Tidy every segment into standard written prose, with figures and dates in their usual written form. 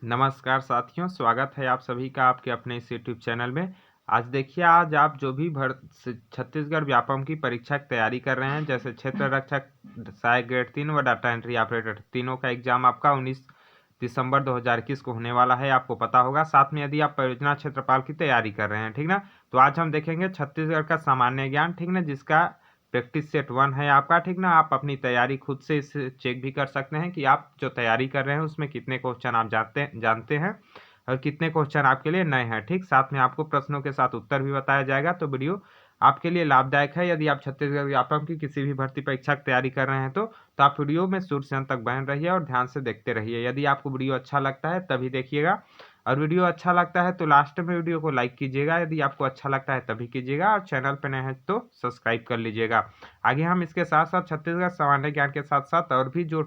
नमस्कार साथियों, स्वागत है आप सभी का आपके अपने इस यूट्यूब चैनल में। आज देखिए, आज आप जो भी छत्तीसगढ़ व्यापम की परीक्षा की तैयारी कर रहे हैं, जैसे क्षेत्र रक्षक, सहायक ग्रेड 3 व डाटा एंट्री ऑपरेटर, तीनों का एग्जाम आपका 19 दिसंबर 2021 को होने वाला है, आपको पता होगा। साथ में यदि आप परियोजना क्षेत्रपाल की तैयारी कर रहे हैं, ठीक ना, तो आज हम देखेंगे छत्तीसगढ़ का सामान्य ज्ञान, ठीक ना, जिसका प्रैक्टिस सेट 1 है आपका, ठीक ना। आप अपनी तैयारी खुद से इसे चेक भी कर सकते हैं कि आप जो तैयारी कर रहे हैं उसमें कितने क्वेश्चन आप जानते हैं और कितने क्वेश्चन आपके लिए नए हैं, ठीक। साथ में आपको प्रश्नों के साथ उत्तर भी बताया जाएगा, तो वीडियो आपके लिए लाभदायक है। यदि आप छत्तीसगढ़ व्यापम की किसी भी भर्ती परीक्षा की तैयारी कर रहे हैं तो आप वीडियो में शुरू से अंत तक बने रहिए और ध्यान से देखते रहिए। यदि आपको वीडियो अच्छा लगता है तभी देखिएगा, और वीडियो अच्छा लगता है तो लास्ट में वीडियो को लाइक कीजिएगा। यदि आपको अच्छा लगता है तभी कीजिएगा, और चैनल पर नए हैं तो सब्सक्राइब कर लीजिएगा। आगे हम इसके साथ साथ छत्तीसगढ़ सामान्य ज्ञान के साथ साथ और भी जो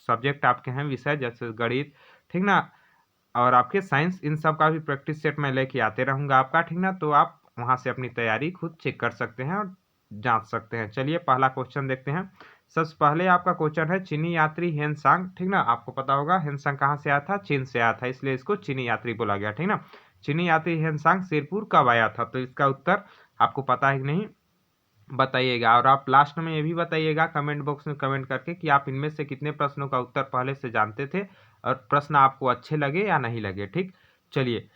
सब्जेक्ट आपके हैं, विषय जैसे गणित, ठीक ना, और आपके साइंस, इन सब का भी प्रैक्टिस सेट मैं लेके आते रहूँगा आपका, ठीक ना। तो आप वहाँ से अपनी तैयारी खुद चेक कर सकते हैं और जांच सकते हैं। चलिए पहला क्वेश्चन देखते हैं। सबसे पहले आपका क्वेश्चन है, चीनी यात्री हेनसांग, ठीक ना। आपको पता होगा हेनसांग कहाँ से आया था, चीन से आया था, इसलिए इसको चीनी यात्री बोला गया, ठीक ना। चीनी यात्री हेनसांग सिरपुर कब आया था, तो इसका उत्तर आपको पता है कि नहीं बताइएगा। और आप लास्ट में ये भी बताइएगा कमेंट बॉक्स में कमेंट करके कि आप इनमें से कितने प्रश्नों का उत्तर पहले से जानते थे और प्रश्न आपको अच्छे लगे या नहीं लगे, ठीक। चलिए,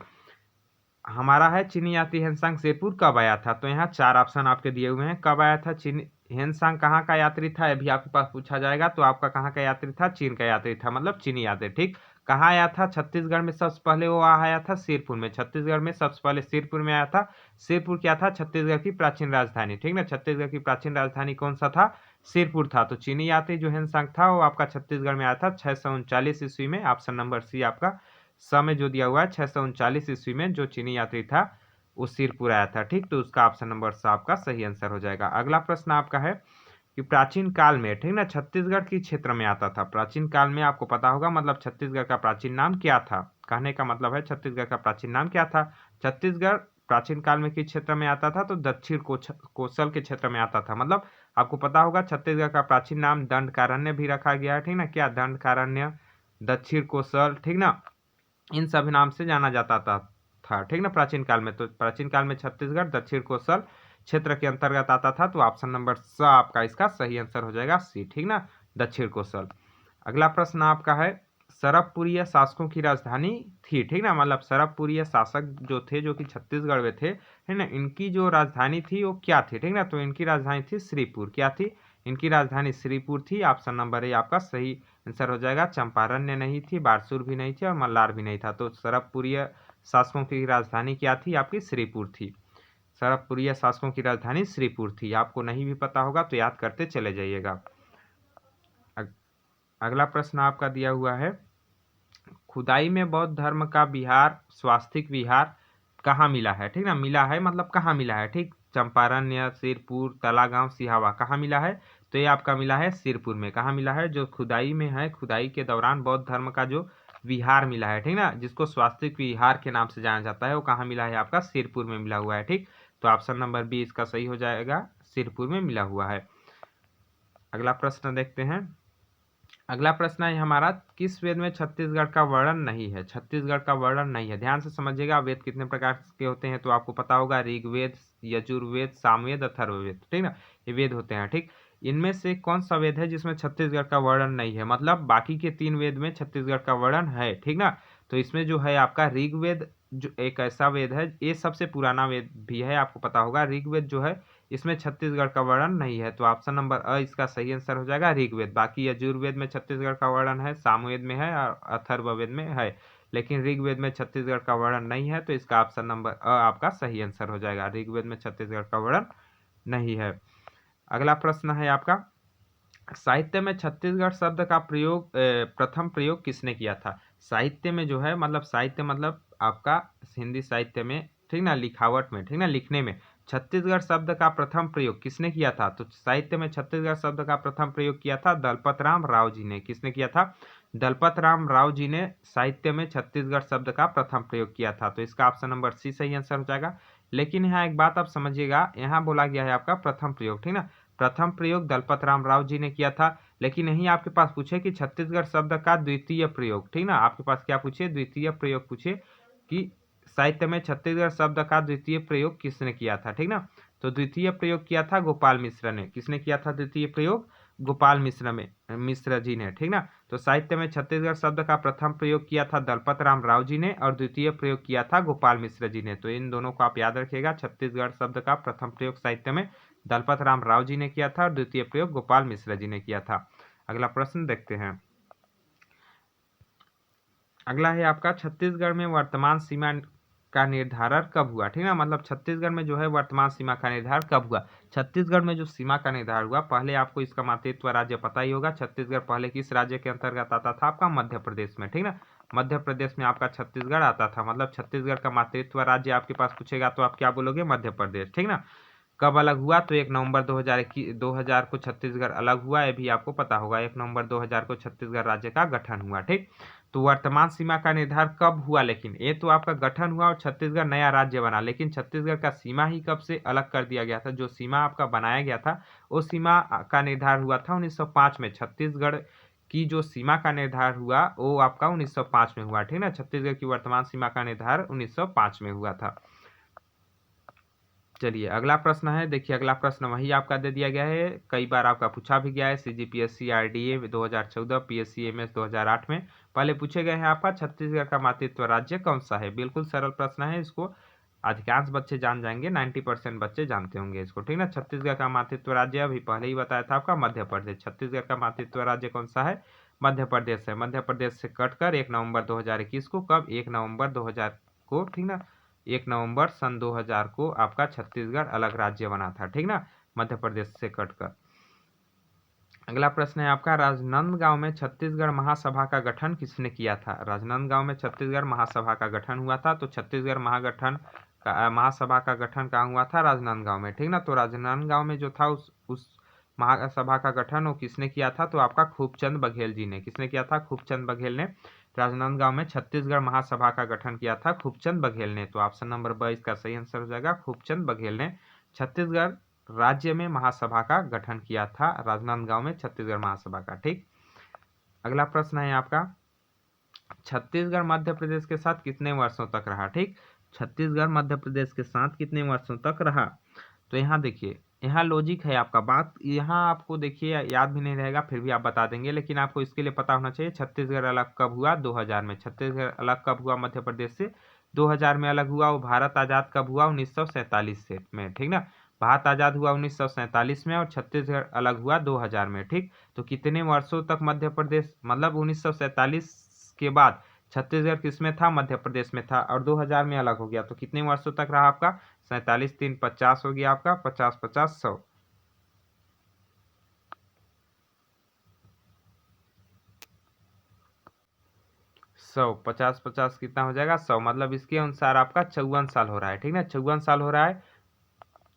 हमारा है चीनी यात्री हेनसांग सिरपुर कब आया था, तो यहाँ 4 ऑप्शन आपके दिए हुए हैं। कब आया था चीनी हेनसांग, कहाँ का यात्री था, ये भी आपके पास पूछा जाएगा, तो आपका कहाँ का यात्री था, चीन का यात्री था, मतलब चीनी यात्री, ठीक। कहाँ आया था, छत्तीसगढ़ में सबसे पहले वो आया था सिरपुर में, छत्तीसगढ़ में सबसे पहले सिरपुर में आया था। सिरपुर क्या था, छत्तीसगढ़ की प्राचीन राजधानी, ठीक ना। छत्तीसगढ़ की प्राचीन राजधानी कौन सा था, सिरपुर था। तो चीनी यात्री जो हेनसांग था वो आपका छत्तीसगढ़ में आया था 639 ईस्वी में। ऑप्शन नंबर सी आपका में जो दिया हुआ है 639 ईस्वी में जो चीनी यात्री था वो सिरपुर आया था, ठीक। तो उसका ऑप्शन नंबर सा आपका सही आंसर हो जाएगा। अगला प्रश्न आपका है कि प्राचीन काल में, ठीक ना, छत्तीसगढ़ की क्षेत्र में आता था। प्राचीन काल में आपको पता होगा, मतलब छत्तीसगढ़ का प्राचीन नाम क्या था। कहने का मतलब है छत्तीसगढ़ का प्राचीन नाम क्या था। छत्तीसगढ़ प्राचीन काल में किस क्षेत्र में आता था, तो दक्षिण कोसल के क्षेत्र में आता था। मतलब आपको पता होगा छत्तीसगढ़ का प्राचीन नाम दंडकारण्य भी रखा गया है, ठीक ना। क्या, दंडकारण्य, दक्षिण कोसल, ठीक ना, इन सभी नाम से जाना जाता था, ठीक ना, प्राचीन काल में। तो प्राचीन काल में छत्तीसगढ़ दक्षिण कोसल क्षेत्र के अंतर्गत आता था, तो ऑप्शन नंबर स आपका इसका सही आंसर हो जाएगा, सी, ठीक ना, दक्षिण कोसल। अगला प्रश्न आपका है, सरबपुरीय शासकों की राजधानी थी, ठीक ना, मतलब सरबपुरीय शासक जो थे, जो कि छत्तीसगढ़ में थे, है ना, इनकी जो राजधानी थी वो क्या थी, ठीक ना। तो इनकी राजधानी थी श्रीपुर। क्या थी, इनकी राजधानी श्रीपुर थी। ऑप्शन नंबर ए आपका सही आंसर हो जाएगा। चंपारण्य नहीं थी, बारसूर भी नहीं थी और मल्लार भी नहीं था। तो सरबपुरीय शासकों की राजधानी क्या थी, आपकी श्रीपुर थी। सरबपुरीय शासकों की राजधानी श्रीपुर थी। आपको नहीं भी पता होगा तो याद करते चले जाइएगा। अगला प्रश्न आपका दिया हुआ है, खुदाई में बौद्ध धर्म का विहार, स्वास्तिक विहार कहाँ मिला है, ठीक ना। मिला है मतलब कहाँ मिला है, ठीक। चंपारण्य, सिरपुर, तलागांव, सिहावा, कहाँ मिला है, तो ये आपका मिला है सिरपुर में। कहाँ मिला है, जो खुदाई में है, खुदाई के दौरान बौद्ध धर्म का जो विहार मिला है, ठीक ना, जिसको स्वास्तिक विहार के नाम से जाना जाता है, वो कहाँ मिला है, आपका सिरपुर में मिला हुआ है, ठीक। तो ऑप्शन नंबर बी इसका सही हो जाएगा, सिरपुर में मिला हुआ है। अगला प्रश्न देखते हैं। अगला प्रश्न है हमारा, किस वेद में छत्तीसगढ़ का वर्णन नहीं है, छत्तीसगढ़ का वर्णन नहीं है। ध्यान से समझिएगा, वेद कितने प्रकार के होते हैं, तो आपको पता होगा ऋग्वेद, यजुर्वेद, सामवेद, अथर्ववेद, ठीक ना, ये वेद होते हैं, ठीक। इनमें से कौन सा वेद है जिसमें छत्तीसगढ़ का वर्णन नहीं है, मतलब बाकी के 3 वेद में छत्तीसगढ़ का वर्णन है, ठीक ना। तो इसमें जो है आपका ऋग्वेद, जो एक ऐसा वेद है, ये सबसे पुराना वेद भी है, आपको पता होगा। ऋग्वेद जो है इसमें छत्तीसगढ़ का वर्णन नहीं है, तो ऑप्शन नंबर अ इसका सही आंसर हो जाएगा, ऋग्वेद। बाकी यजुर्वेद में छत्तीसगढ़ का वर्णन है, सामवेद में है और अथर्ववेद में है, लेकिन ऋग्वेद में छत्तीसगढ़ का वर्णन नहीं है, तो इसका ऑप्शन नंबर अ आपका सही आंसर हो जाएगा। ऋग्वेद में छत्तीसगढ़ का वर्णन नहीं है। अगला प्रश्न है आपका, साहित्य में छत्तीसगढ़ शब्द का प्रयोग प्रथम प्रयोग किसने किया था। साहित्य में जो है, मतलब साहित्य मतलब आपका हिंदी साहित्य में, ठीक ना, लिखावट में, ठीक ना, लिखने में छत्तीसगढ़ शब्द का प्रथम प्रयोग किसने किया था, तो साहित्य में छत्तीसगढ़ शब्द का प्रथम प्रयोग किया था दलपत राम राव जी ने। किसने किया था, दलपत राम राव जी ने साहित्य में छत्तीसगढ़ शब्द का प्रथम प्रयोग किया था। तो इसका ऑप्शन नंबर सी सही आंसर हो जाएगा। लेकिन यहाँ एक बात आप समझिएगा, यहाँ बोला गया है आपका प्रथम प्रयोग, ठीक ना, प्रथम प्रयोग दलपत राम राव जी ने किया था। लेकिन यही आपके पास पूछे कि छत्तीसगढ़ शब्द का द्वितीय प्रयोग, ठीक ना, आपके पास क्या पूछे, द्वितीय प्रयोग पूछे कि साहित्य में छत्तीसगढ़ शब्द का द्वितीय प्रयोग किसने किया था, ठीक ना। तो द्वितीय प्रयोग किया था गोपाल मिश्र ने। किसने किया था द्वितीय प्रयोग? गोपाल मिश्र जी ने, ठीक ना। तो साहित्य में छत्तीसगढ़ शब्द का प्रथम प्रयोग किया था दलपत राम राव जी ने और द्वितीय प्रयोग किया था गोपाल मिश्र जी ने। तो इन दोनों को आप याद रखिएगा, छत्तीसगढ़ शब्द का प्रथम प्रयोग साहित्य में दलपत राम राव जी ने किया था और द्वितीय प्रयोग गोपाल मिश्र जी ने किया था। अगला प्रश्न देखते हैं। अगला है आपका, छत्तीसगढ़ में वर्तमान सीमा का निर्धारण कब हुआ, ठीक ना। मतलब छत्तीसगढ़ में जो है वर्तमान सीमा का निर्धारण कब हुआ। छत्तीसगढ़ में जो सीमा का निर्धारण हुआ, पहले आपको इसका मातृत्व राज्य पता ही होगा। छत्तीसगढ़ पहले किस राज्य के अंतर्गत आता था? आपका मध्य प्रदेश में, ठीक ना। मध्य प्रदेश में आपका छत्तीसगढ़ आता था। मतलब छत्तीसगढ़ का मातृत्व राज्य आपके पास पूछेगा तो आप क्या बोलोगे? मध्य प्रदेश, ठीक ना। कब अलग हुआ? तो 1 नवंबर 2000 को छत्तीसगढ़ अलग हुआ, ये भी आपको पता होगा। 1 नवंबर 2000 को छत्तीसगढ़ राज्य का गठन हुआ, ठीक। तो वर्तमान सीमा का निर्धारण कब हुआ? लेकिन ये तो आपका गठन हुआ और छत्तीसगढ़ नया राज्य बना, लेकिन छत्तीसगढ़ का सीमा ही कब से अलग कर दिया गया था? जो सीमा आपका बनाया गया था वो सीमा का निर्धारण हुआ था 1905 में। छत्तीसगढ़ की जो सीमा का निर्धारण हुआ वो आपका 1905 में हुआ, ठीक ना। छत्तीसगढ़ की वर्तमान सीमा का निर्धारण 1905 में हुआ था। चलिए अगला प्रश्न है, देखिए अगला प्रश्न वही आपका दे दिया गया है, कई बार आपका पूछा भी गया है। CGPSC RDA 2014, PSC MS 2008 में पहले पूछे गए हैं। आपका छत्तीसगढ़ का मातृत्व राज्य कौन सा है? बिल्कुल सरल प्रश्न है, इसको अधिकांश बच्चे जान जाएंगे, 90% बच्चे जानते होंगे इसको, ठीक ना। छत्तीसगढ़ का मातृत्व राज्य अभी पहले ही बताया था आपका मध्य प्रदेश। छत्तीसगढ़ का मातृत्व राज्य कौन सा है? मध्य प्रदेश है। मध्य प्रदेश से कटकर 1 नवंबर 2021 को, कब? 1 नवंबर 2000 को, ठीक ना। 1 नवंबर सन 2000 को आपका छत्तीसगढ़ अलग राज्य बना था, ठीक ना, मध्य प्रदेश से कटकर। अगला प्रश्न है आपका, राजनांदगांव में छत्तीसगढ़ महासभा का गठन किसने किया था? राजनांदगांव में छत्तीसगढ़ महासभा का गठन हुआ था। तो छत्तीसगढ़ महासभा का गठन कहाँ हुआ था? राजनांदगांव में, ठीक ना। तो राजनांदगांव में जो था उस महासभा का गठन वो किसने किया था? तो आपका खूबचंद बघेल जी ने। किसने किया था? खूबचंद बघेल ने राजनांदगांव में छत्तीसगढ़ महासभा का गठन किया था, खूबचंद बघेल ने। तो ऑप्शन नंबर 22 का सही आंसर हो जाएगा, खूबचंद बघेल ने छत्तीसगढ़ राज्य में महासभा का गठन किया था, राजनांदगांव में छत्तीसगढ़ महासभा का, ठीक। अगला प्रश्न है आपका, छत्तीसगढ़ मध्य प्रदेश के साथ कितने वर्षों तक रहा? ठीक, छत्तीसगढ़ मध्य प्रदेश के साथ कितने वर्षों तक रहा? तो यहाँ देखिए, यहाँ लॉजिक है आपका, बात यहाँ आपको देखिए याद भी नहीं रहेगा, फिर भी आप बता देंगे, लेकिन आपको इसके लिए पता होना चाहिए छत्तीसगढ़ अलग कब हुआ? 2000 में। छत्तीसगढ़ अलग कब हुआ मध्य प्रदेश से? 2000 में अलग हुआ। वो भारत आज़ाद कब हुआ? 1947 से में, ठीक ना। भारत आज़ाद हुआ 1947 में और छत्तीसगढ़ अलग हुआ 2000 में, ठीक। तो कितने वर्षों तक मध्य प्रदेश, मतलब 1947 के बाद छत्तीसगढ़ किसमें था? मध्य प्रदेश में था, और 2000 में अलग हो गया। तो कितने वर्षों तक रहा आपका? 47 3 50 हो गया आपका, 50 50 100। 100 50 50 कितना हो जाएगा? 100। मतलब इसके अनुसार आपका 54 साल हो रहा है, ठीक ना, 54 साल हो रहा है।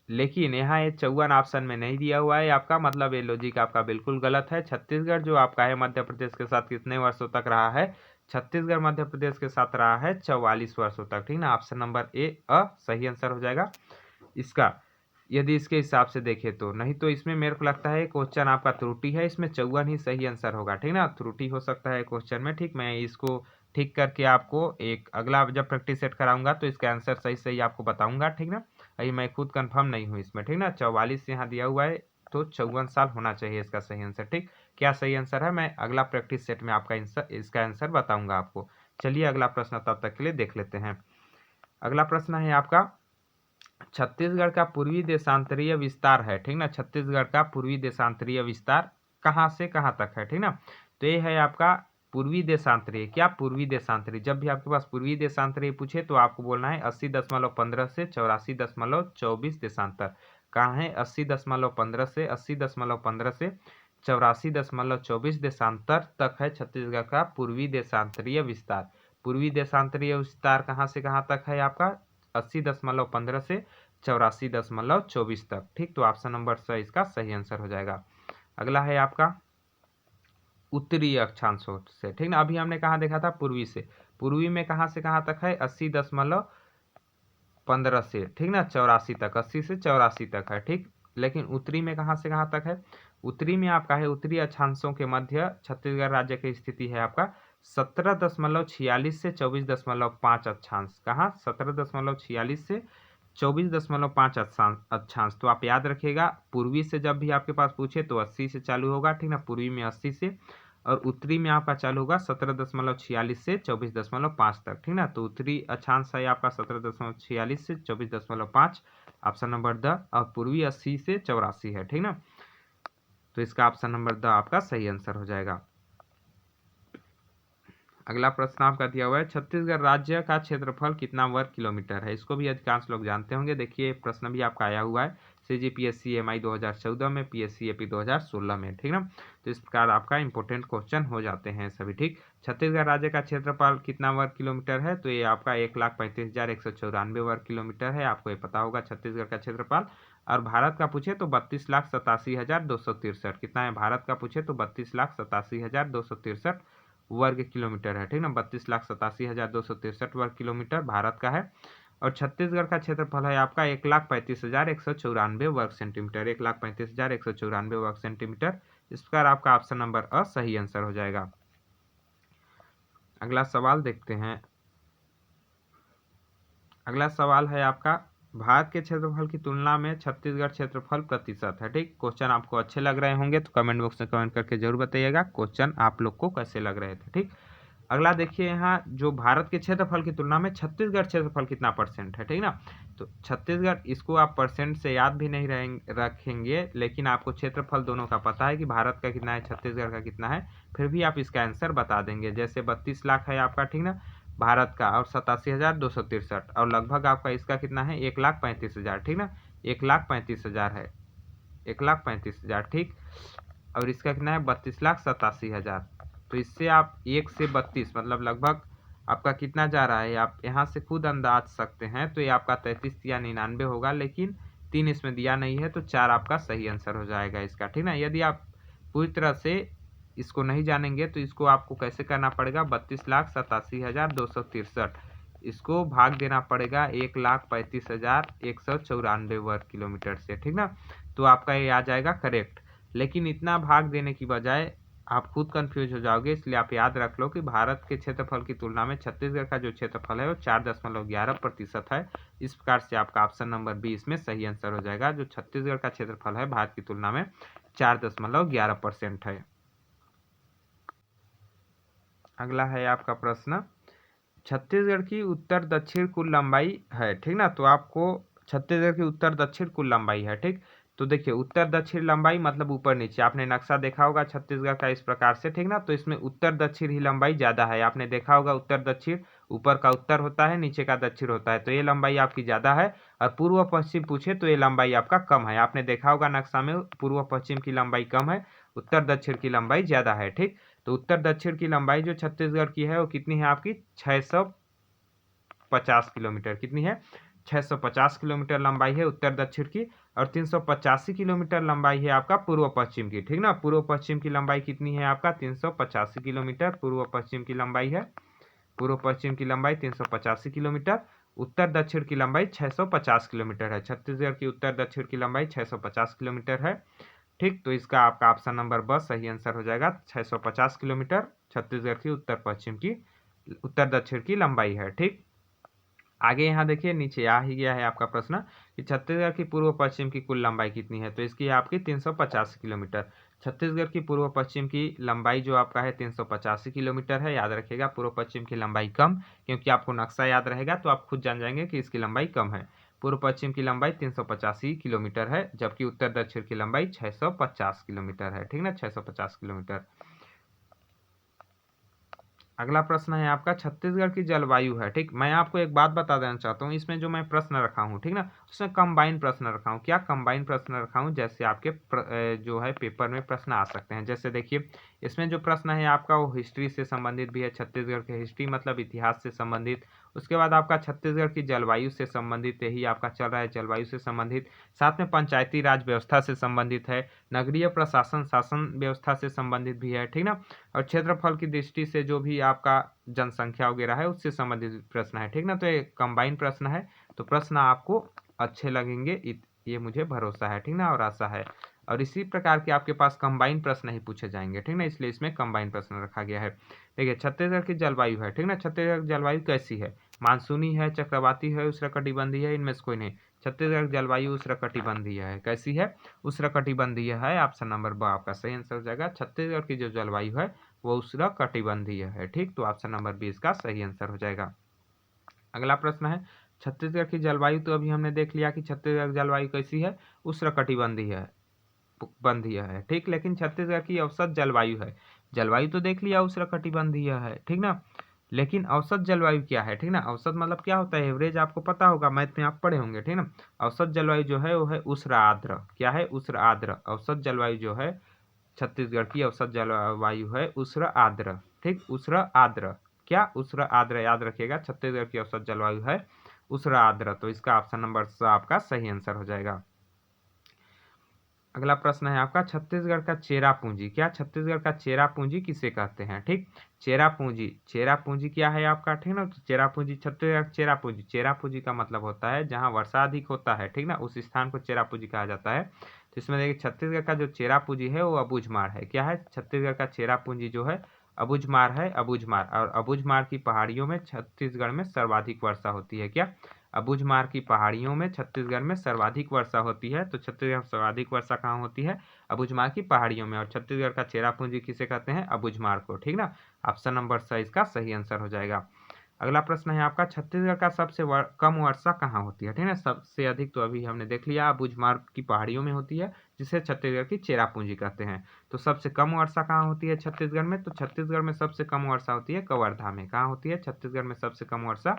लेकिन यहाँ ये 54 ऑप्शन में नहीं दिया हुआ है आपका, मतलब ये लॉजिक आपका बिल्कुल गलत है। छत्तीसगढ़ जो आपका है मध्य प्रदेश के साथ कितने वर्षों तक रहा है? छत्तीसगढ़ मध्य प्रदेश के साथ रहा है 44 वर्षों तक, ठीक ना। ऑप्शन नंबर ए सही आंसर हो जाएगा इसका, यदि इसके हिसाब से देखें तो। नहीं तो इसमें मेरे को लगता है क्वेश्चन आपका त्रुटि है, इसमें 54 ही सही आंसर होगा, ठीक ना। त्रुटि हो सकता है क्वेश्चन में, ठीक। मैं इसको ठीक करके आपको एक अगला जब प्रैक्टिस सेट कराऊंगा तो इसका आंसर सही सही आपको बताऊंगा, ठीक ना। अभी मैं खुद कंफर्म नहीं हूँ इसमें, ठीक ना। 44 यहाँ दिया हुआ है तो 54 साल होना चाहिए इसका सही आंसर, ठीक। क्या सही आंसर है, मैं अगला प्रैक्टिस सेट में आपका इसका आंसर बताऊंगा आपको। चलिए अगला प्रश्न तब तक के लिए देख लेते हैं। अगला प्रश्न है आपका, छत्तीसगढ़ का पूर्वी देशांतरीय विस्तार है, ठीक ना। छत्तीसगढ़ का पूर्वी देशांतरीय विस्तार कहाँ से कहाँ तक है, ठीक ना। तो ये है आपका पूर्वी देशांतरीय। क्या पूर्वी देशांतरीय? जब भी आपके पास पूर्वी देशांतरीय पूछे तो आपको बोलना है 80.15 से 84.24 देशांतर। कहाँ है? 80.15 से 80.15 से 84.24 देशांतर तक है छत्तीसगढ़ का पूर्वी देशांतरीय विस्तार। पूर्वी देशांतरीय विस्तार कहाँ से कहाँ तक है आपका? 80.15 से 84.24 तक, ठीक। तो ऑप्शन नंबर स इसका सही आंसर हो जाएगा। अगला है आपका उत्तरी अक्षांशों से, ठीक ना। अभी हमने कहाँ देखा था? पूर्वी से। पूर्वी में कहाँ से कहाँ तक है? 80.15 से, ठीक ना, 84 तक, 80 से 84 तक है, ठीक। लेकिन उत्तरी में कहाँ से कहाँ तक है? उत्तरी में आपका है, उत्तरी अक्षांशों के मध्य छत्तीसगढ़ राज्य की स्थिति है आपका 17.46 से 24.5 अक्षांश। कहाँ? 17.46 से 24.5 अक्षांश। तो आप याद रखिएगा, पूर्वी से जब भी आपके पास पूछे तो 80 से चालू होगा, ठीक ना, पूर्वी में 80 से, और उत्तरी में आपका चालू होगा 17.46 से 24.5 तक, ठीक ना। तो उत्तरी अक्षांश है आपका 17.46 से 24.5, ऑप्शन नंबर द, और पूर्वी 80 से 84 है, ठीक ना। तो इसका ऑप्शन नंबर द आपका सही आंसर हो जाएगा। अगला प्रश्न आपका दिया हुआ है, छत्तीसगढ़ राज्य का क्षेत्रफल कितना वर्ग किलोमीटर है? इसको भी अधिकांश लोग जानते होंगे। देखिए प्रश्न भी आपका आया हुआ है CGPSC MI 2014 में, PSC AP 2016 में, ठीक ना। तो इस प्रकार आपका इंपॉर्टेंट क्वेश्चन हो जाते हैं सभी, ठीक। छत्तीसगढ़ राज्य का क्षेत्रफल कितना वर्ग किलोमीटर है? तो ये आपका 1,35,194 वर्ग किलोमीटर है। आपको ये पता होगा छत्तीसगढ़ का क्षेत्रफल। और भारत का पूछे तो 32,87,263। कितना है भारत का? पूछे तो 32,87,263 वर्ग किलोमीटर है, ठीक ना। 32,87,263 वर्ग किलोमीटर भारत का है। और छत्तीसगढ़ का क्षेत्रफल है आपका 1,35,194 वर्ग सेंटीमीटर, 1,35,194 वर्ग सेंटीमीटर। इस प्रकार आपका ऑप्शन नंबर अ सही आंसर हो जाएगा। अगला सवाल देखते हैं। अगला सवाल है आपका, भारत के क्षेत्रफल की तुलना में छत्तीसगढ़ क्षेत्रफल प्रतिशत है, ठीक। क्वेश्चन आपको अच्छे लग रहे होंगे तो कमेंट बॉक्स में कमेंट करके जरूर बताइएगा क्वेश्चन आप लोग को कैसे लग रहे थे, ठीक। अगला देखिए, यहाँ जो भारत के क्षेत्रफल की तुलना में छत्तीसगढ़ क्षेत्रफल कितना परसेंट है, ठीक ना। तो छत्तीसगढ़, इसको आप परसेंट से याद भी नहीं रखेंगे, लेकिन आपको क्षेत्रफल दोनों का पता है कि भारत का कितना है, छत्तीसगढ़ का कितना है, फिर भी आप इसका आंसर बता देंगे। जैसे 32 लाख है आपका, ठीक ना, भारत का, और 87,263, और लगभग आपका इसका कितना है, 1,35,000, ठीक ना, 1,35,000 है, 1,35,000, ठीक। और इसका कितना है, 32,87,000। तो इससे आप 1 से 32 मतलब लगभग आपका कितना जा रहा है, आप यहाँ से खुद अंदाज सकते हैं। तो ये आपका 33 या 99 होगा, लेकिन 3 इसमें दिया नहीं है, तो 4 आपका सही आंसर हो जाएगा इसका, ठीक ना। यदि आप पूरी तरह से इसको नहीं जानेंगे तो इसको आपको कैसे करना पड़ेगा, 32,87,263, इसको भाग देना पड़ेगा 1,35,194 वर्ग किलोमीटर से, ठीक ना। तो आपका ये आ जाएगा करेक्ट। लेकिन इतना भाग देने की बजाय आप खुद कंफ्यूज हो जाओगे, इसलिए आप याद रख लो कि भारत के क्षेत्रफल की तुलना में छत्तीसगढ़ का जो क्षेत्रफल है वो 4.11% है। इस प्रकार से आपका ऑप्शन नंबर बी इसमें सही आंसर हो जाएगा। जो छत्तीसगढ़ का क्षेत्रफल है भारत की तुलना में 4.11% है। अगला है आपका प्रश्न, छत्तीसगढ़ की उत्तर दक्षिण कुल लंबाई है, ठीक ना। तो आपको छत्तीसगढ़ की उत्तर दक्षिण कुल लंबाई है, ठीक। तो देखिए उत्तर दक्षिण लंबाई मतलब ऊपर नीचे, आपने नक्शा देखा होगा छत्तीसगढ़ का इस प्रकार से, ठीक ना। तो इसमें उत्तर दक्षिण ही लंबाई ज़्यादा है, आपने देखा होगा उत्तर दक्षिण, ऊपर का उत्तर होता है, नीचे का दक्षिण होता है, तो ये लंबाई आपकी ज़्यादा है। और पूर्व पश्चिम पूछे तो ये लंबाई आपका कम है, आपने देखा होगा नक्शा में पूर्व पश्चिम की लंबाई कम है, उत्तर दक्षिण की लंबाई ज़्यादा है, ठीक। तो उत्तर दक्षिण की लंबाई जो छत्तीसगढ़ की है वो कितनी है आपकी, 650 किलोमीटर। कितनी है, 650 किलोमीटर लंबाई है उत्तर दक्षिण की। और 385 किलोमीटर लंबाई है आपका पूर्व पश्चिम की, ठीक ना। पूर्व पश्चिम की लंबाई कितनी है आपका, 385 किलोमीटर पूर्व पश्चिम की लंबाई है। पूर्व पश्चिम की लंबाई 385 किलोमीटर, उत्तर दक्षिण की लंबाई 650 किलोमीटर है। छत्तीसगढ़ की उत्तर दक्षिण की लंबाई 650 किलोमीटर है, ठीक। तो इसका आपका ऑप्शन नंबर ब सही आंसर हो जाएगा। 650 किलोमीटर छत्तीसगढ़ की उत्तर पश्चिम की, उत्तर दक्षिण की लंबाई है, ठीक। आगे यहाँ देखिए नीचे आ ही गया है आपका प्रश्न कि छत्तीसगढ़ की पूर्व पश्चिम की कुल लंबाई कितनी है। तो इसकी है आपकी 385 किलोमीटर। छत्तीसगढ़ की पूर्व पश्चिम की लंबाई जो आपका है 385 किलोमीटर है। याद रखिएगा पूर्व पश्चिम की लंबाई कम, क्योंकि आपको नक्शा याद रहेगा तो आप खुद जान जाएंगे कि इसकी लंबाई कम है। पूर्व पश्चिम की लंबाई 385 किलोमीटर है, जबकि उत्तर दक्षिण की लंबाई 650 किलोमीटर है, ठीक ना, 650 किलोमीटर। अगला प्रश्न है आपका, छत्तीसगढ़ की जलवायु है, ठीक। मैं आपको एक बात बता देना चाहता हूँ, इसमें जो मैं प्रश्न रखा हूँ, ठीक ना, उसमें कंबाइन प्रश्न रखा हूँ। क्या कंबाइन प्रश्न रखा हूँ, जैसे आपके जो है पेपर में प्रश्न आ सकते हैं। जैसे देखिए इसमें जो प्रश्न है आपका वो हिस्ट्री से संबंधित भी है, छत्तीसगढ़ के हिस्ट्री मतलब इतिहास से संबंधित। उसके बाद आपका छत्तीसगढ़ की जलवायु से संबंधित, यही आपका चल रहा है जलवायु से संबंधित। साथ में पंचायती राज व्यवस्था से संबंधित है, नगरीय प्रशासन शासन व्यवस्था से संबंधित भी है, ठीक ना। और क्षेत्रफल की दृष्टि से जो भी आपका जनसंख्या वगैरह है उससे संबंधित प्रश्न है, ठीक ना। तो ये कंबाइन प्रश्न है, तो प्रश्न आपको अच्छे लगेंगे ये मुझे भरोसा है, ठीक ना, और आशा है। और इसी प्रकार के आपके पास कंबाइन प्रश्न ही पूछे जाएंगे, ठीक ना, इसलिए इसमें कंबाइन प्रश्न रखा गया है। देखिए छत्तीसगढ़ की जलवायु है, ठीक ना, छत्तीसगढ़ की जलवायु कैसी है? मानसूनी है, चक्रवाती है, उष्णकटिबंधीय है, इनमें से कोई नहीं। छत्तीसगढ़ की जलवायु उष्णकटिबंधीय है। कैसी है? उष्णकटिबंधीय है। ऑप्शन नंबर ब आपका सही आंसर हो जाएगा। छत्तीसगढ़ की जो जलवायु है वो उष्णकटिबंधीय है, ठीक। तो ऑप्शन नंबर बी इसका सही आंसर हो जाएगा। अगला प्रश्न है छत्तीसगढ़ की जलवायु, तो अभी हमने देख लिया कि छत्तीसगढ़ की जलवायु कैसी है, उष्णकटिबंधीय है, बंधीय है, ठीक। लेकिन छत्तीसगढ़ की औसत जलवायु है, जलवायु तो देख लिया उष्णकटिबंधीय है, ठीक ना, लेकिन औसत जलवायु क्या है, ठीक ना। औसत मतलब क्या होता है? एवरेज आपको पता होगा, मैथ में आप पढ़े होंगे, ठीक ना। औसत जलवायु जो है वो है उष्ण आर्द्र। क्या है? उष्ण आर्द्र। औसत जलवायु जो है छत्तीसगढ़ की औसत जलवायु है उष्ण आर्द्र, ठीक। उष्ण आर्द्र, क्या? उष्ण आर्द्र, याद रखिएगा, छत्तीसगढ़ की औसत जलवायु है उष्ण आर्द्र। तो इसका ऑप्शन नंबर स आपका सही आंसर हो जाएगा। अगला प्रश्न है आपका छत्तीसगढ़ का चेरा पूंजी। क्या? छत्तीसगढ़ का चेरा पूंजी किसे कहते हैं, ठीक। चेरा पूंजी, चेरा पूंजी क्या है आपका, ठीक ना। तो चेरा पूंजी, छत्तीसगढ़ चेरा पूंजी, चेरा पूंजी का मतलब होता है जहां वर्षा अधिक होता है, ठीक ना, उस स्थान को चेरा पूंजी कहा जाता है। तो इसमें देखिए छत्तीसगढ़ का जो चेरा पूंजी है वो अबूझमाड़ है। क्या है? छत्तीसगढ़ का चेरा पूंजी जो है अबूझमाड़ है, अबूझमाड़। और अबूझमाड़ की पहाड़ियों में छत्तीसगढ़ में सर्वाधिक वर्षा होती है। क्या? अबूझमाड़ की पहाड़ियों में छत्तीसगढ़ में सर्वाधिक वर्षा होती है। तो छत्तीसगढ़ में सर्वाधिक वर्षा कहाँ होती है? अबूझमाड़ की पहाड़ियों में। और छत्तीसगढ़ का चेरापूंजी किसे कहते हैं? अबूझमाड़ को, ठीक ना। ऑप्शन नंबर स इसका सही आंसर हो जाएगा। अगला प्रश्न है आपका छत्तीसगढ़ का सबसे कम वर्षा कहाँ होती है, ठीक है। सबसे अधिक तो अभी हमने देख लिया अबूझमाड़ की पहाड़ियों में होती है, जिसे छत्तीसगढ़ की चेरापूंजी कहते हैं। तो सबसे कम वर्षा कहाँ होती है छत्तीसगढ़ में? तो छत्तीसगढ़ में सबसे कम वर्षा होती है कवर्धा में। कहाँ होती है छत्तीसगढ़ में सबसे कम वर्षा?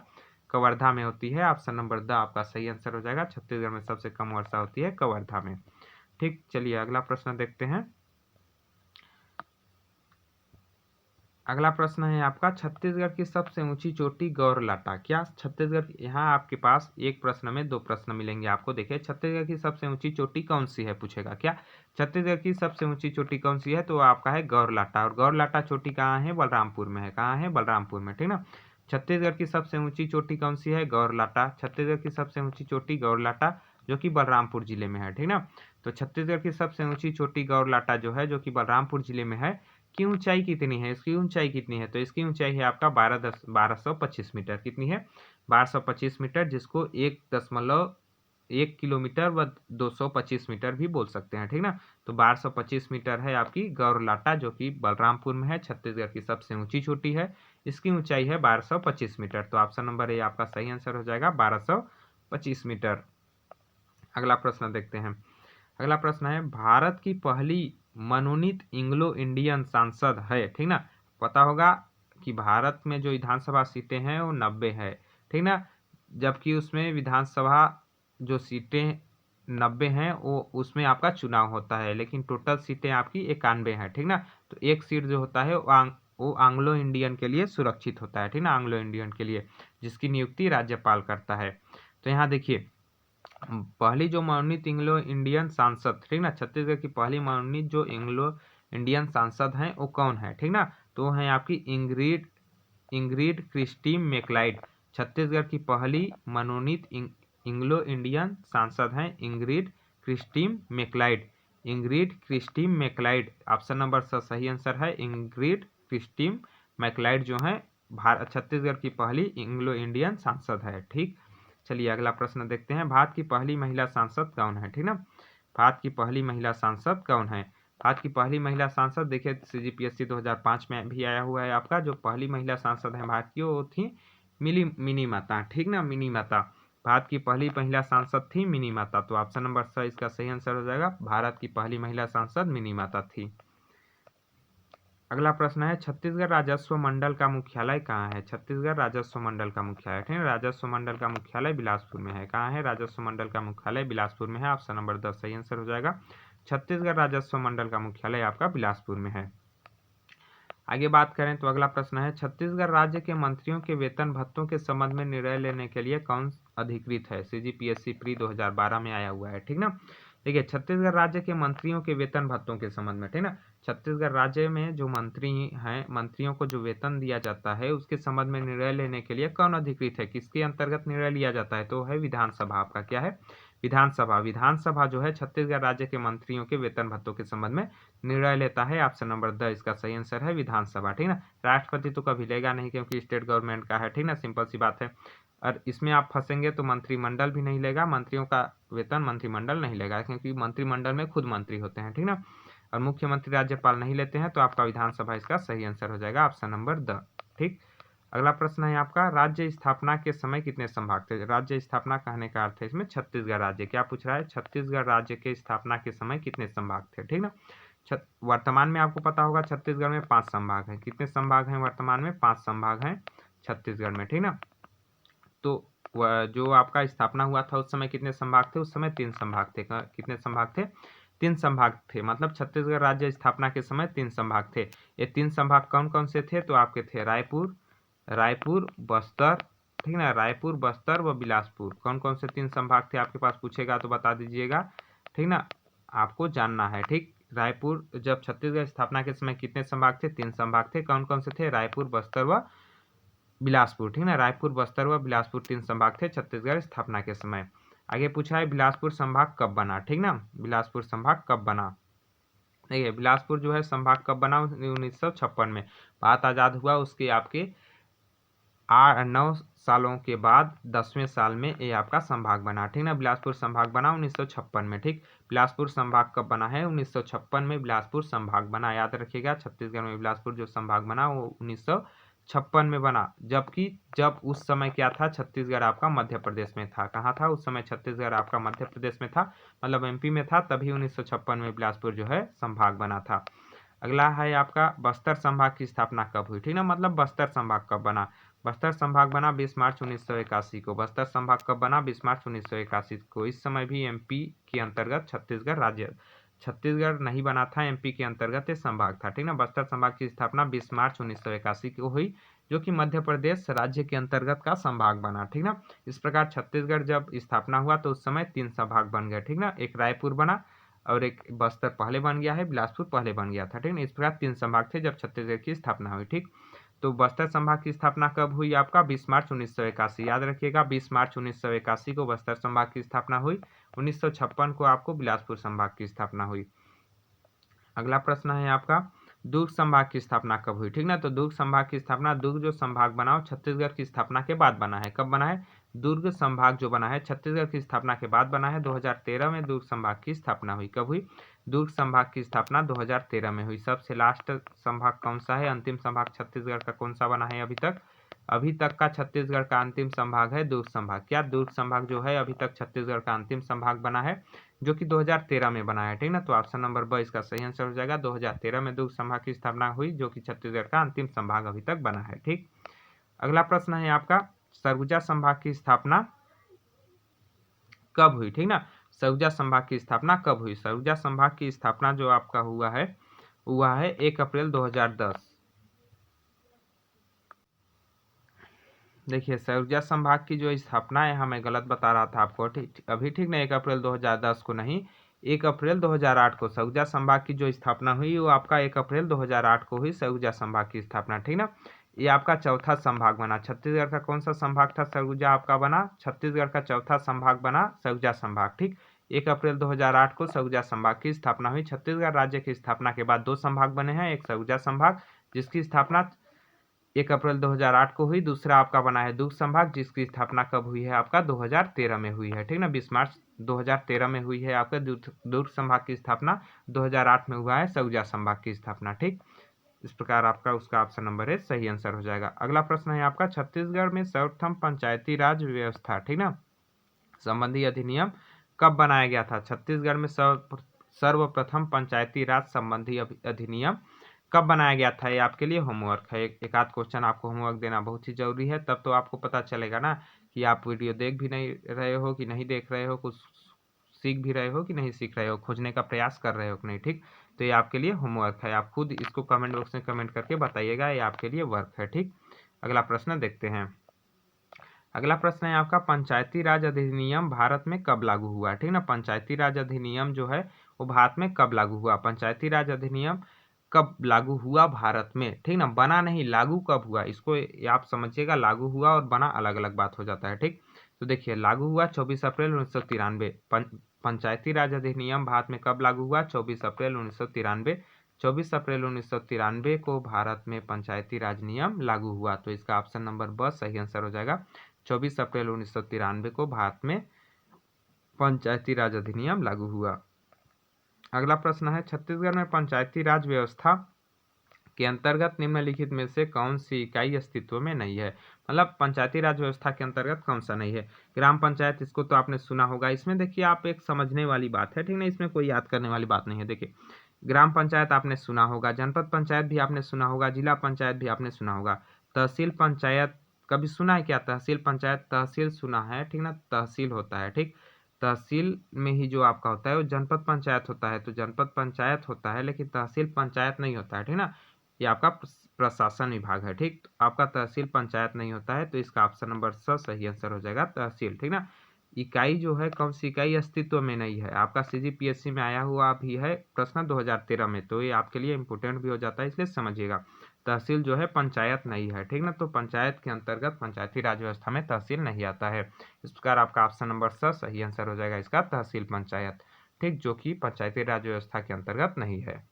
कवर्धा में होती है। ऑप्शन नंबर द आपका सही आंसर हो जाएगा। छत्तीसगढ़ में सबसे कम वर्षा होती है कवर्धा में, ठीक। चलिए अगला प्रश्न देखते हैं। अगला प्रश्न है आपका छत्तीसगढ़ की सबसे ऊंची चोटी गौरलाटा। क्या? छत्तीसगढ़, यहाँ आपके पास एक प्रश्न में दो प्रश्न मिलेंगे आपको। देखिए छत्तीसगढ़ की सबसे ऊंची चोटी कौन सी है पूछेगा। क्या? छत्तीसगढ़ की सबसे ऊंची चोटी कौन सी है? तो आपका है गौरलाटा। और गौरलाटा चोटी कहाँ है? बलरामपुर में है। कहाँ है? बलरामपुर में, ठीक ना। छत्तीसगढ़ की सबसे ऊंची चोटी कौन सी है? गौरलाटा। छत्तीसगढ़ की सबसे ऊंची चोटी गौरलाटा, जो कि बलरामपुर जिले में है, ठीक ना। तो छत्तीसगढ़ की सबसे ऊंची चोटी गौरलाटा जो है, जो कि बलरामपुर जिले में है, की ऊंचाई कितनी है? इसकी ऊंचाई कितनी है? तो इसकी ऊंचाई है आपका 1225 मीटर। कितनी है? 1225 मीटर, जिसको 1.1 किलोमीटर व 225 मीटर भी बोल सकते हैं, ठीक ना। तो 1225 मीटर है आपकी गौरलाटा, जो कि बलरामपुर में है, छत्तीसगढ़ की सबसे ऊंची चोटी है। इसकी ऊंचाई है 1225 मीटर। तो ऑप्शन नंबर ए आपका सही आंसर हो जाएगा, 1225 मीटर। अगला प्रश्न देखते हैं। अगला प्रश्न है भारत की पहली मनोनीत इंग्लो इंडियन सांसद है, ठीक ना। पता होगा कि भारत में जो विधानसभा सीटें हैं वो 90 है, ठीक ना। जबकि उसमें विधानसभा जो सीटें 90 हैं वो उसमें आपका चुनाव होता है, लेकिन टोटल सीटें आपकी 91 है, ठीक ना। तो एक सीट जो होता है वो एंग्लो इंडियन के लिए सुरक्षित होता है, ठीक ना, एंग्लो इंडियन के लिए, जिसकी नियुक्ति राज्यपाल करता है। तो यहाँ देखिए पहली जो मनोनीत इंग्लो इंडियन सांसद, ठीक ना, छत्तीसगढ़ की पहली मनोनीत जो इंग्लो इंडियन सांसद हैं वो कौन है, ठीक ना। तो वो है आपकी इंग्रिड क्रिस्टीन मैकलाइड। छत्तीसगढ़ की पहली मनोनीत इंग्लो इंडियन सांसद हैं Ingrid Christine McLeod. Ingrid Christine McLeod, option number सही आंसर है। इंग्रिड क्रिस्टीन मैकलाइड जो है भारत छत्तीसगढ़ की पहली इंग्लो इंडियन सांसद है, ठीक। चलिए अगला प्रश्न देखते हैं। भारत की पहली महिला सांसद कौन है, ठीक ना। भारत की पहली महिला सांसद कौन है? भारत की पहली महिला सांसद देखिए CGPSC 2005 में भी आया हुआ है आपका। जो पहली महिला सांसद है भारत की वो थी मिनी माता, ठीक ना, मिनी माता। भारत की पहली महिला सांसद थी मिनी माता। तो ऑप्शन नंबर स इसका सही आंसर हो जाएगा। भारत की पहली महिला सांसद मिनी माता थी। अगला प्रश्न है छत्तीसगढ़ राजस्व मंडल का मुख्यालय कहाँ है? छत्तीसगढ़ राजस्व मंडल का मुख्यालय, ठीक है, राजस्व मंडल का मुख्यालय बिलासपुर में है। कहाँ है? राजस्व मंडल का मुख्यालय बिलासपुर में है। ऑप्शन नंबर 10 सही आंसर हो जाएगा। छत्तीसगढ़ राजस्व मंडल का मुख्यालय आपका बिलासपुर में है। आगे बात करें तो अगला प्रश्न है छत्तीसगढ़ राज्य के मंत्रियों के वेतन भत्तों के संबंध में निर्णय लेने के लिए कौन अधिकृत है? CGPSC प्री 2012 में आया हुआ है, ठीक ना। देखिए छत्तीसगढ़ राज्य के मंत्रियों के वेतन भत्तों के संबंध में, ठीक ना, छत्तीसगढ़ राज्य में जो मंत्री हैं, मंत्रियों को जो वेतन दिया जाता है उसके संबंध में निर्णय लेने के लिए कौन अधिकृत है? किसके अंतर्गत निर्णय लिया जाता है? तो है विधानसभा। आपका क्या है? विधानसभा, विधानसभा जो है छत्तीसगढ़ राज्य के मंत्रियों के वेतन भत्तों के संबंध में निर्णय लेता है। ऑप्शन नंबर द इसका सही आंसर है विधानसभा, ठीक ना। राष्ट्रपति तो कभी लेगा नहीं क्योंकि स्टेट गवर्नमेंट का है, ठीक ना, सिंपल सी बात है। और इसमें आप फंसेंगे तो मंत्रिमंडल भी नहीं लेगा, मंत्रियों का वेतन मंत्रिमंडल नहीं लेगा क्योंकि मंत्रिमंडल में खुद मंत्री होते हैं, ठीक ना। और मुख्यमंत्री राज्यपाल नहीं लेते हैं, तो आपका विधानसभा इसका सही आंसर हो जाएगा, ऑप्शन नंबर द, ठीक। अगला प्रश्न है आपका, राज्य स्थापना के समय कितने संभाग थे। राज्य स्थापना कहने का अर्थ है इसमें छत्तीसगढ़ राज्य, क्या पूछ रहा है, छत्तीसगढ़ राज्य के स्थापना के समय कितने संभाग थे, ठीक ना। वर्तमान में आपको पता होगा छत्तीसगढ़ में 5 संभाग हैं। कितने संभाग हैं वर्तमान में, 5 संभाग हैं छत्तीसगढ़ में, ठीक ना। तो जो आपका स्थापना हुआ था उस समय कितने संभाग थे, उस समय 3 संभाग थे। कितने संभाग थे, 3 संभाग थे, मतलब छत्तीसगढ़ राज्य स्थापना के समय 3 संभाग थे। ये 3 संभाग कौन कौन से थे, तो आपके थे रायपुर, बस्तर, ठीक ना, रायपुर, बस्तर व बिलासपुर। कौन कौन से 3 संभाग थे, आपके पास पूछेगा तो बता दीजिएगा, ठीक ना, आपको जानना है, ठीक। रायपुर, जब छत्तीसगढ़ स्थापना के समय कितने संभाग थे, 3 संभाग थे। कौन कौन से थे, रायपुर, बस्तर व बिलासपुर, ठीक ना, रायपुर, बस्तर व बिलासपुर 3 संभाग थे छत्तीसगढ़ स्थापना के समय। आगे पूछा है बिलासपुर संभाग कब बना, ठीक ना, बिलासपुर संभाग कब बना। देखिए बिलासपुर जो है संभाग कब बना, 1956 में। भारत आज़ाद हुआ उसके आपके 9 सालों के बाद 10वें साल में ये आपका संभाग बना, ठीक ना। बिलासपुर संभाग बना 1956 में, ठीक। बिलासपुर संभाग कब बना है, 1956 में बिलासपुर संभाग बना, याद रखिएगा। छत्तीसगढ़ में बिलासपुर जो संभाग बना वो 1956 में बना, जबकि जब उस समय क्या था, छत्तीसगढ़ आपका मध्य प्रदेश में था। कहाँ था उस समय, छत्तीसगढ़ आपका मध्य प्रदेश में था, मतलब एमपी में था, तभी 1956 में बिलासपुर जो है संभाग बना था। अगला है आपका बस्तर संभाग की स्थापना कब हुई, ठीक ना, मतलब बस्तर संभाग कब बना। बस्तर संभाग बना 20 मार्च 1981 को। बस्तर संभाग कब बना, 20 मार्च 1981 को। इस समय भी एमपी के अंतर्गत छत्तीसगढ़ नहीं बना था, एमपी के अंतर्गत ये संभाग था, ठीक ना। बस्तर संभाग की स्थापना 20 मार्च 1981 को हुई, जो कि मध्य प्रदेश राज्य के अंतर्गत का संभाग बना, ठीक ना। इस प्रकार छत्तीसगढ़ जब स्थापना हुआ तो उस समय 3 संभाग बन गए, ठीक ना। एक रायपुर बना और एक बस्तर पहले बन गया है, बिलासपुर पहले बन गया था, ठीक ना। इस प्रकार 3 संभाग थे जब छत्तीसगढ़ की स्थापना हुई, ठीक। तो बस्तर संभाग की स्थापना कब हुई आपका, 20 मार्च 1981, याद रखिएगा 20 मार्च 1981 को बस्तर संभाग की स्थापना हुई। 1956 को आपको बिलासपुर संभाग की स्थापना हुई। अगला प्रश्न है आपका, दुर्ग संभाग की स्थापना कब हुई, ठीक ना। तो दुर्ग संभाग की स्थापना, दुर्ग जो संभाग बना हो छत्तीसगढ़ की स्थापना के बाद बना है। कब बना है, दुर्ग संभाग जो बना है छत्तीसगढ़ की स्थापना के बाद बना है। 2013 में दुर्ग संभाग की स्थापना हुई। कब हुई, दुर्ग संभाग की स्थापना 2013 में हुई। सबसे लास्ट संभाग कौन सा है, अंतिम संभाग छत्तीसगढ़ का कौन सा बना है अभी तक का छत्तीसगढ़ का अंतिम संभाग है दुर्ग संभाग। क्या दुर्ग संभाग जो है अभी तक छत्तीसगढ़ का अंतिम संभाग बना है, जो कि 2013 में बना है, ठीक ना। तो ऑप्शन नंबर ब इसका सही आंसर हो जाएगा। 2013 में दुर्ग संभाग की स्थापना हुई, जो कि छत्तीसगढ़ का अंतिम संभाग अभी तक बना है, ठीक। अगला प्रश्न है आपका, सरगुजा संभाग की स्थापना कब हुई, ठीक ना। सरगुजा संभाग की स्थापना कब हुई, सरगुजा संभाग की स्थापना जो आपका हुआ है 1 अप्रैल 2010। देखिए सरगुजा संभाग की जो स्थापना है, मैं गलत बता रहा था आपको, ठीक अभी, ठीक ना। 1 अप्रैल 2010 को नहीं, 1 अप्रैल 2008 को सरगुजा संभाग की जो स्थापना हुई वो आपका 1 अप्रैल 2008 को हुई सरगुजा संभाग की स्थापना, ठीक ना। ये आपका चौथा संभाग बना। छत्तीसगढ़ का कौन सा संभाग था सरगुजा आपका बना, छत्तीसगढ़ का चौथा संभाग बना सरगुजा संभाग, ठीक। 1 अप्रैल 2008 को सरगुजा संभाग की स्थापना हुई। छत्तीसगढ़ राज्य की स्थापना के बाद 2 संभाग बने हैं, एक सरगुजा संभाग जिसकी स्थापना 1 अप्रैल 2008 को हुई, दूसरा आपका बना है दुर्ग संभाग जिसकी स्थापना कब हुई है आपका 2013 में हुई है, ठीक ना। 20 मार्च 2013 में हुई है आपका दुर्ग संभाग की स्थापना, 2008 में हुआ है सरगुजा संभाग की स्थापना, ठीक। इस प्रकार आपका उसका ऑप्शन नंबर है सही आंसर हो जाएगा। अगला प्रश्न है आपका, छत्तीसगढ़ में सर्वप्रथम पंचायती राज व्यवस्था, ठीक ना, संबंधी अधिनियम कब बनाया गया था। छत्तीसगढ़ में सर्वप्रथम पंचायती राज संबंधी अधिनियम कब बनाया गया था, ये आपके लिए होमवर्क है। एक आध क्वेश्चन आपको होमवर्क देना बहुत ही जरूरी है, तब तो आपको पता चलेगा ना कि आप वीडियो देख भी नहीं रहे हो कि नहीं देख रहे हो, कुछ सीख भी रहे हो कि नहीं सीख रहे हो, खोजने का प्रयास कर रहे हो कि नहीं, ठीक। तो ये आपके लिए होमवर्क है, आप खुद इसको कमेंट बॉक्स में कमेंट करके बताइएगा, ये आपके लिए वर्क है, ठीक। अगला प्रश्न देखते हैं। अगला प्रश्न है आपका, पंचायती राज अधिनियम भारत में कब लागू हुआ, ठीक ना। पंचायती राज अधिनियम जो है वो भारत में कब लागू हुआ, पंचायती राज अधिनियम कब लागू हुआ भारत में, ठीक ना। बना नहीं, लागू कब हुआ, इसको आप समझिएगा, लागू हुआ और बना अलग अलग बात हो जाता है, ठीक। तो देखिए लागू हुआ 24 अप्रैल 1993। पंचायती राज अधिनियम भारत में कब लागू हुआ? 24 अप्रैल 1993। 24 अप्रैल 1993 को भारत में पंचायती राज नियम लागू हुआ। तो इसका ऑप्शन नंबर ब सही आंसर हो जाएगा। 24 अप्रैल 1993 को भारत में पंचायती राज अधिनियम लागू हुआ। अगला प्रश्न है, छत्तीसगढ़ में पंचायती राज व्यवस्था के अंतर्गत निम्नलिखित में से कौन सी इकाई अस्तित्व में नहीं है? मतलब पंचायती राज व्यवस्था के अंतर्गत कौन सा नहीं है? ग्राम पंचायत, इसको तो आपने सुना होगा। इसमें देखिए आप एक समझने वाली बात है, ठीक ना, इसमें कोई याद करने वाली बात नहीं है। देखिए ग्राम पंचायत आपने सुना होगा, जनपद पंचायत भी आपने सुना होगा, जिला पंचायत भी आपने सुना होगा। तहसील पंचायत कभी सुना है क्या? तहसील पंचायत, तहसील सुना है, ठीक ना, तहसील होता है, ठीक। तहसील में ही जो आपका होता है वो जनपद पंचायत होता है। तो जनपद पंचायत होता है लेकिन तहसील पंचायत नहीं होता है, ठीक ना। ये आपका प्रशासन विभाग है, ठीक। तो आपका तहसील पंचायत नहीं होता है, तो इसका ऑप्शन नंबर स सही आंसर हो जाएगा, तहसील, ठीक ना। इकाई जो है, कौन सी इकाई अस्तित्व में नहीं है? आपका CGPSC में आया हुआ भी है प्रश्न 2013 में, तो ये आपके लिए इंपोर्टेंट भी हो जाता है, इसलिए समझिएगा। तहसील जो है पंचायत नहीं है, ठीक ना। तो पंचायत के अंतर्गत पंचायती राज व्यवस्था में तहसील नहीं आता है। इस प्रकार आपका ऑप्शन नंबर स सही आंसर हो जाएगा इसका, तहसील पंचायत, ठीक, जो कि पंचायती राज व्यवस्था के अंतर्गत नहीं है।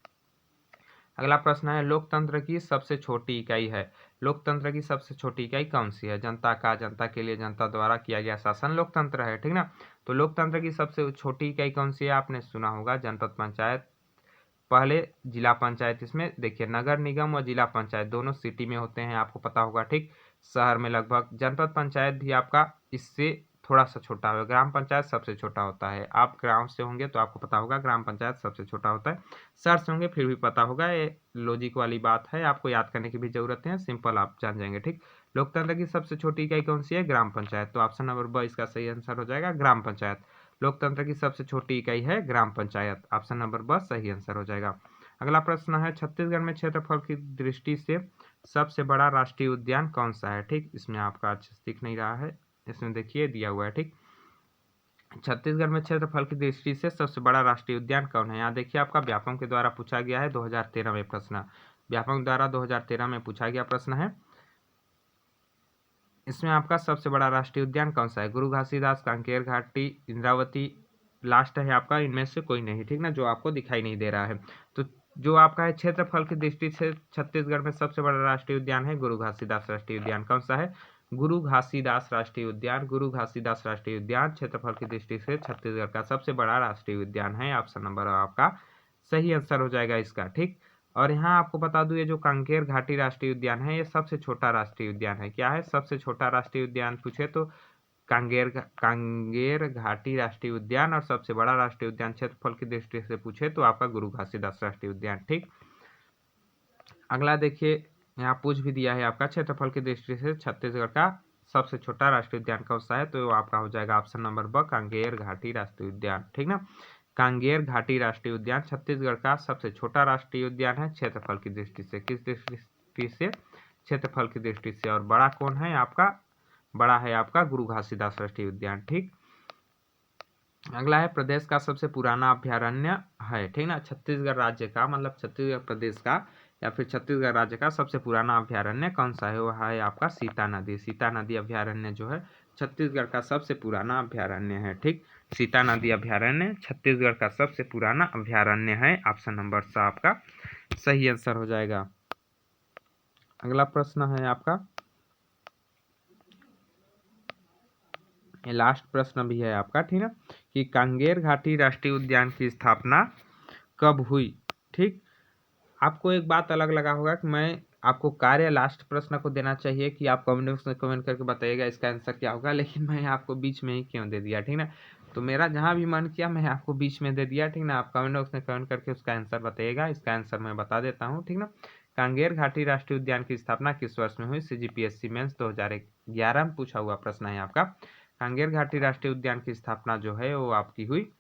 अगला प्रश्न है, लोकतंत्र की सबसे छोटी इकाई है। लोकतंत्र की सबसे छोटी इकाई कौन सी है? जनता का, जनता के लिए, जनता द्वारा किया गया शासन लोकतंत्र है, ठीक ना। तो लोकतंत्र की सबसे छोटी इकाई कौन सी है? आपने सुना होगा जनपद पंचायत, पहले जिला पंचायत। इसमें देखिए नगर निगम और जिला पंचायत दोनों सिटी में होते हैं, आपको पता होगा, ठीक। शहर में लगभग। जनपद पंचायत भी आपका इससे थोड़ा सा छोटा है। ग्राम पंचायत सबसे छोटा होता है। आप गांव से होंगे तो आपको पता होगा ग्राम पंचायत सबसे छोटा होता है। शहर से होंगे फिर भी पता होगा, ये लॉजिक वाली बात है, आपको याद करने की भी जरूरत है, सिंपल आप जान जाएंगे, ठीक। लोकतंत्र की सबसे छोटी इकाई कौन सी है? ग्राम पंचायत। तो ऑप्शन नंबर ब इसका सही आंसर हो जाएगा, ग्राम पंचायत। लोकतंत्र की सबसे छोटी इकाई है ग्राम पंचायत, ऑप्शन नंबर ब सही आंसर हो जाएगा। अगला प्रश्न है, छत्तीसगढ़ में क्षेत्रफल की दृष्टि से सबसे बड़ा राष्ट्रीय उद्यान कौन सा है? ठीक, इसमें आपका अच्छे से दिख नहीं रहा है, इसमें देखिए दिया हुआ है, ठीक। छत्तीसगढ़ में क्षेत्रफल की दृष्टि से सबसे बड़ा राष्ट्रीय उद्यान कौन है? यहाँ देखिए आपका व्यापम के द्वारा पूछा गया है 2013 में प्रश्न। व्यापम द्वारा 2013 में पूछा गया प्रश्न है। इसमें आपका सबसे बड़ा राष्ट्रीय उद्यान कौन सा है? गुरु घासीदास, कांकेर घाटी, इंद्रावती, लास्ट है आपका, इनमें से कोई नहीं, ठीक ना, जो आपको दिखाई नहीं दे रहा है। तो जो आपका है क्षेत्रफल की दृष्टि से छत्तीसगढ़ में सबसे बड़ा राष्ट्रीय उद्यान है गुरु घासीदास राष्ट्रीय उद्यान। कौन सा है? गुरु घासीदास राष्ट्रीय उद्यान। गुरु घासीदास राष्ट्रीय उद्यान क्षेत्रफल की दृष्टि से छत्तीसगढ़ का सबसे बड़ा राष्ट्रीय उद्यान है। ऑप्शन नंबर आपका सही आंसर हो जाएगा इसका, ठीक। और यहाँ आपको बता दूं, ये जो कांकेर घाटी राष्ट्रीय उद्यान है ये सबसे छोटा राष्ट्रीय उद्यान है। क्या है? सबसे छोटा राष्ट्रीय उद्यान पूछे तो कांगेर घाटी राष्ट्रीय उद्यान, और सबसे बड़ा राष्ट्रीय उद्यान क्षेत्रफल की दृष्टि से पूछे तो आपका गुरु घासीदास राष्ट्रीय उद्यान, ठीक। अगला देखिए, यहाँ पूछ भी दिया है आपका क्षेत्रफल की दृष्टि से छत्तीसगढ़ का सबसे छोटा राष्ट्रीय उद्यान कौन सा है? तो आपका हो जाएगा ऑप्शन नंबर ब कांगेर घाटी राष्ट्रीय उद्यान, ठीक ना। कांगेर घाटी राष्ट्रीय उद्यान छत्तीसगढ़ का सबसे छोटा राष्ट्रीय उद्यान है क्षेत्रफल की दृष्टि से। किस दृष्टि से? क्षेत्रफल की दृष्टि से। और बड़ा कौन है आपका? बड़ा है आपका गुरु घासीदास राष्ट्रीय उद्यान, ठीक। अगला है, प्रदेश का सबसे पुराना अभ्यारण्य है, ठीक ना। छत्तीसगढ़ राज्य का, मतलब छत्तीसगढ़ प्रदेश का या फिर छत्तीसगढ़ राज्य का सबसे पुराना अभ्यारण्य कौन सा है? वो है आपका सीता नदी। सीता नदी अभ्यारण्य जो है छत्तीसगढ़ का सबसे पुराना अभ्यारण्य है, ठीक। सीता नदी अभ्यारण्य छत्तीसगढ़ का सबसे पुराना अभ्यारण्य है। ऑप्शन नंबर सा आपका सही आंसर हो जाएगा। अगला प्रश्न है आपका, ये लास्ट प्रश्न भी है आपका, ठीक है, कि कांगेर घाटी राष्ट्रीय उद्यान की स्थापना कब हुई? ठीक, आपको एक बात अलग लगा होगा कि मैं आपको कार्य लास्ट प्रश्न को देना चाहिए कि आप कमेंट बॉक्स में कमेंट करके बताइएगा इसका आंसर क्या होगा, लेकिन मैं आपको बीच में ही क्यों दे दिया, ठीक ना। तो मेरा जहाँ भी मन किया मैं आपको बीच में दे दिया, ठीक ना। आप कमेंट बॉक्स में कमेंट करके उसका आंसर बताइएगा, इसका आंसर मैं बता देता हूँ, ठीक ना। कांगेर घाटी राष्ट्रीय उद्यान की स्थापना किस वर्ष में हुई? CGPSC मेंस 2011 में पूछा हुआ प्रश्न है आपका। कांगेर घाटी राष्ट्रीय उद्यान की स्थापना जो है वो आपकी हुई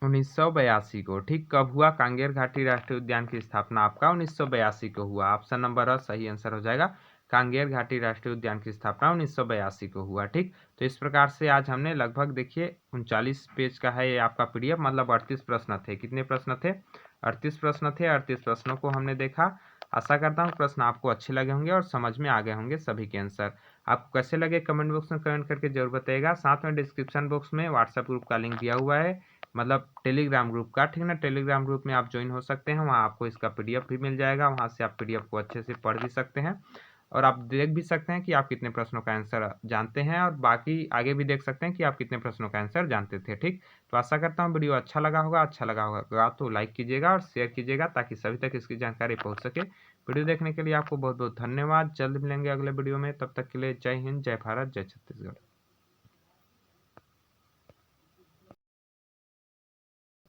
1982 को, ठीक। कब हुआ कांगेर घाटी राष्ट्रीय उद्यान की स्थापना? आपका 1982 को हुआ। ऑप्शन नंबर सही आंसर हो जाएगा, कांगेर घाटी राष्ट्रीय उद्यान की स्थापना 1982 को हुआ, ठीक। तो इस प्रकार से आज हमने लगभग देखिए 39 पेज का है ये आपका PDF, मतलब 38 प्रश्न थे। कितने प्रश्न थे? 38 प्रश्न थे। 38 प्रश्नों को हमने देखा आशा करता हूँ प्रश्न आपको अच्छे लगे होंगे और समझ में आ गए होंगे सभी के आंसर। आपको कैसे लगे कमेंट बॉक्स में कमेंट करके जरूर बताइएगा। साथ में डिस्क्रिप्शन बॉक्स में व्हाट्सएप ग्रुप का लिंक दिया हुआ है, मतलब टेलीग्राम ग्रुप का, ठीक ना। टेलीग्राम ग्रुप में आप ज्वाइन हो सकते हैं, वहाँ आपको इसका PDF भी मिल जाएगा, वहाँ से आप PDF को अच्छे से पढ़ भी सकते हैं और आप देख भी सकते हैं कि आप कितने प्रश्नों का आंसर जानते हैं और बाकी आगे भी देख सकते हैं कि आप कितने प्रश्नों का आंसर जानते थे, ठीक। तो आशा करता हूँ वीडियो अच्छा लगा होगा तो लाइक कीजिएगा और शेयर कीजिएगा ताकि सभी तक इसकी जानकारी पहुँच सके। वीडियो देखने के लिए आपको बहुत बहुत धन्यवाद। जल्द मिलेंगे अगले वीडियो में, तब तक के लिए जय हिंद, जय भारत, जय छत्तीसगढ़।